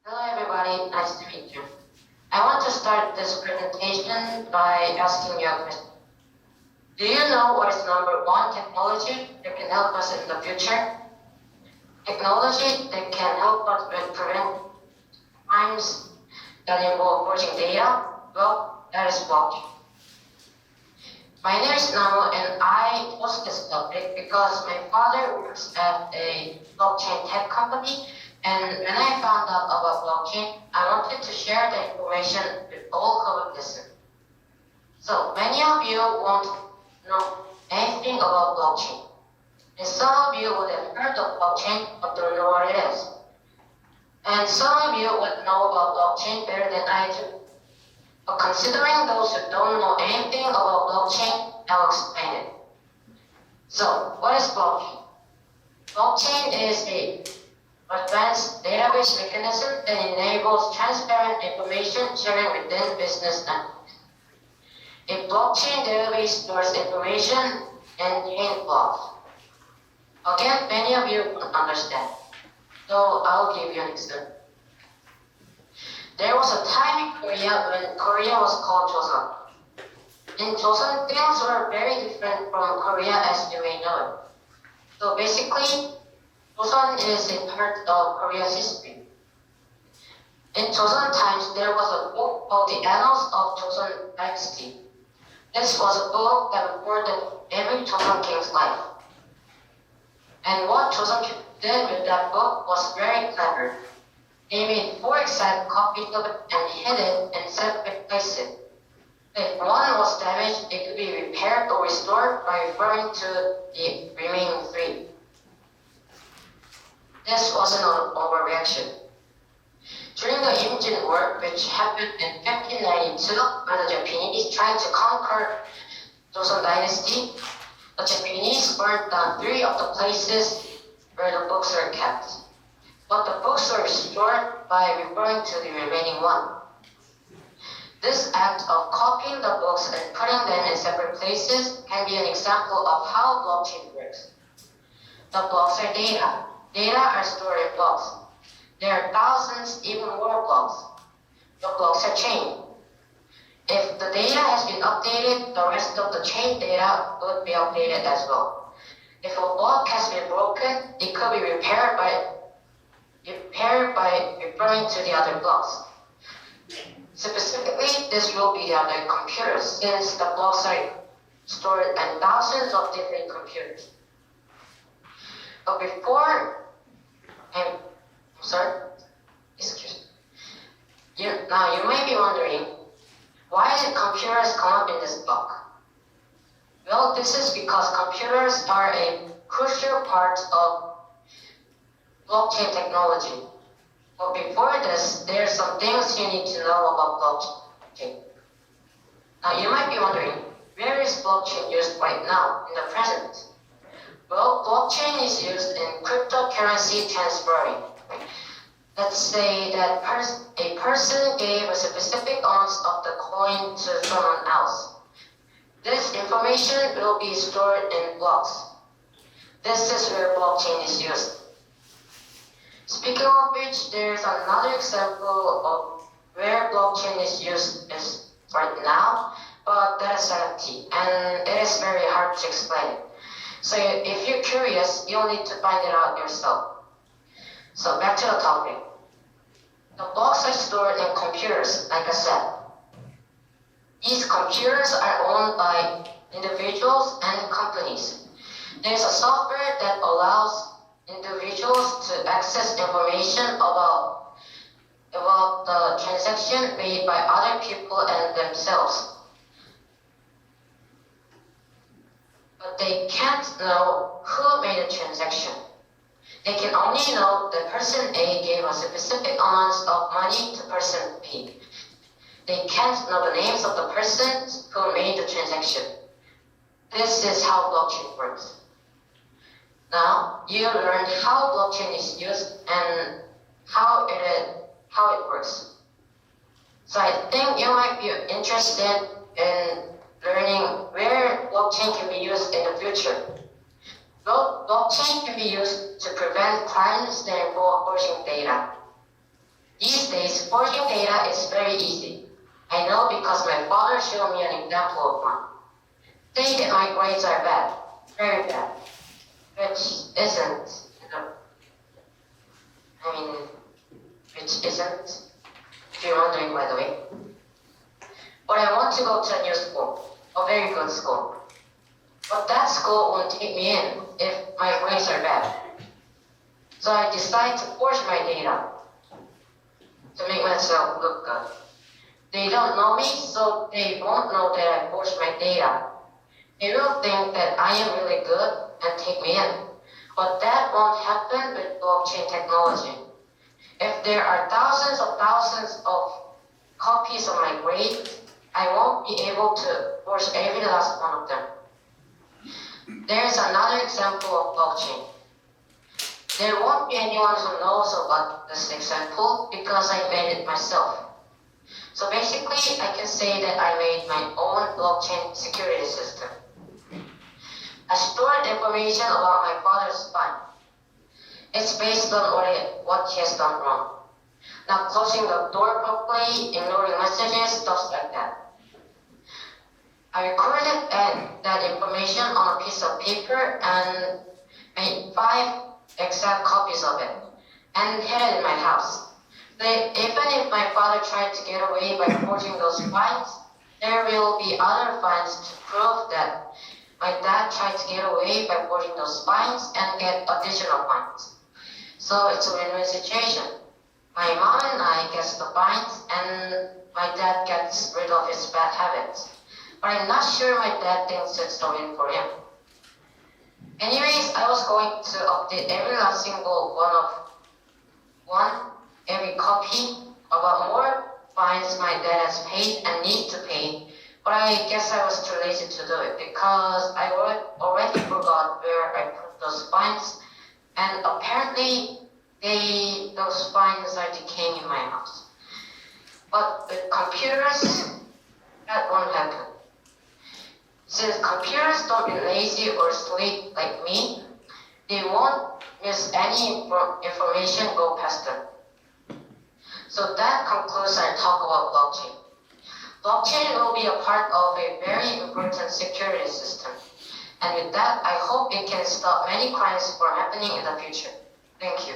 Hello everybody, nice to meet you. I want to start this presentation by asking you a question. Do you know what is number one technology that can help us in the future? Technology that can help us with prevent crimes that involve forging data? Well, that is blockchain. My name is Namu and I chose this topic because my father works at a blockchain tech company, and when I found out about blockchain, I wanted to share the information with all who would listen. So many of you won't know anything about blockchain, and some of you would have heard of blockchain but don't know what it is. And some of you would know about blockchain better than I do. But considering those who don't know anything about blockchain, I'll explain it. So, what is blockchain? Blockchain is an advanced database mechanism that enables transparent information sharing within business networks. A blockchain database stores information in chain blocks. Again, many of you don't understand, so I'll give you an example. There was a time in Korea when Korea was called Joseon. In Joseon, things were very different from Korea as you may know it. So basically, Joseon is a part of Korea's history. In Joseon times, there was a book called The Annals of Joseon Dynasty. This was a book that recorded every Joseon king's life. And what Joseon people did with that book was very clever. They made 4 exact copies of it and hid it in separate places. If one was damaged, it could be repaired or restored by referring to the remaining 3. This wasn't an overreaction. During the Imjin War, which happened in 1592, when the Japanese tried to conquer Joseon Dynasty, the Japanese burned down 3 of the places where the books were kept. But the books were restored by referring to the remaining 1. This act of copying the books and putting them in separate places can be an example of how blockchain works. The blocks are data. Data are stored in blocks. There are thousands, even more blocks. The blocks are chained. If the data has been updated, the rest of the chain data would be updated as well. If a block has been broken, it could be repaired by referring to the other blocks. Specifically, this will be the other computers, since the blocks are stored in thousands of different computers. But now you may be wondering, why did computers come up in this block? Well, this is because computers are a crucial part of blockchain technology. But before this, there are some things you need to know about blockchain. Now you might be wondering, where is blockchain used right now, in the present? Well, blockchain is used in cryptocurrency transferring. Let's say that a person gave a specific ounce of the coin to someone else. This information will be stored in blocks. This is where blockchain is used. Speaking of which, there's another example of where blockchain is used right now, but that is NFT, and it is very hard to explain. So if you're curious, you'll need to find it out yourself. So back to the topic. The blocks are stored in computers, like I said. These computers are owned by individuals and companies. There's a software that allows individuals to access information about the transaction made by other people and themselves. But they can't know who made the transaction. They can only know that person A gave a specific amount of money to person B. They can't know the names of the persons who made the transaction. This is how blockchain works. Now, you learned how blockchain is used and how it works. So I think you might be interested in learning where blockchain can be used in the future. Well, blockchain can be used to prevent crimes that involve forging data. These days, forging data is very easy. I know because my father showed me an example of one. Say that my grades are bad, very bad, which isn't, if you're wondering by the way. But I want to go to a new school, a very good school. But that school won't take me in if my grades are bad. So I decide to forge my data to make myself look good. They don't know me, so they won't know that I forged my data. They will think that I am really good and take me in. But that won't happen with blockchain technology. If there are thousands of copies of my grade, I won't be able to forge every last one of them. There is another example of blockchain. There won't be anyone who knows about this example because I made it myself. So basically, I can say that I made my own blockchain security system. I stored information about my father's spine. It's based on what he has done wrong. Not closing the door properly, ignoring messages, stuff like that. I recorded that information on a piece of paper and made 5 exact copies of it and hid it in my house. Even if my father tried to get away by forging those fines, there will be other fines to prove that my dad tried to get away by forging those fines and get additional fines. So it's a win-win situation. My mom and I gets the fines and my dad gets rid of his bad habits. But I'm not sure my dad thinks it's a win for him. Anyways, I was going to update every last single every copy about more fines my dad has paid and needs to pay. But I guess I was too lazy to do it because I already forgot where I put those fines, and apparently those fines are decaying in my house. But with computers, that won't happen. Since computers don't be lazy or sleep like me, they won't miss any information go past them. So that concludes our talk about blockchain. Blockchain will be a part of a very important security system. And with that, I hope it can stop many crimes from happening in the future. Thank you.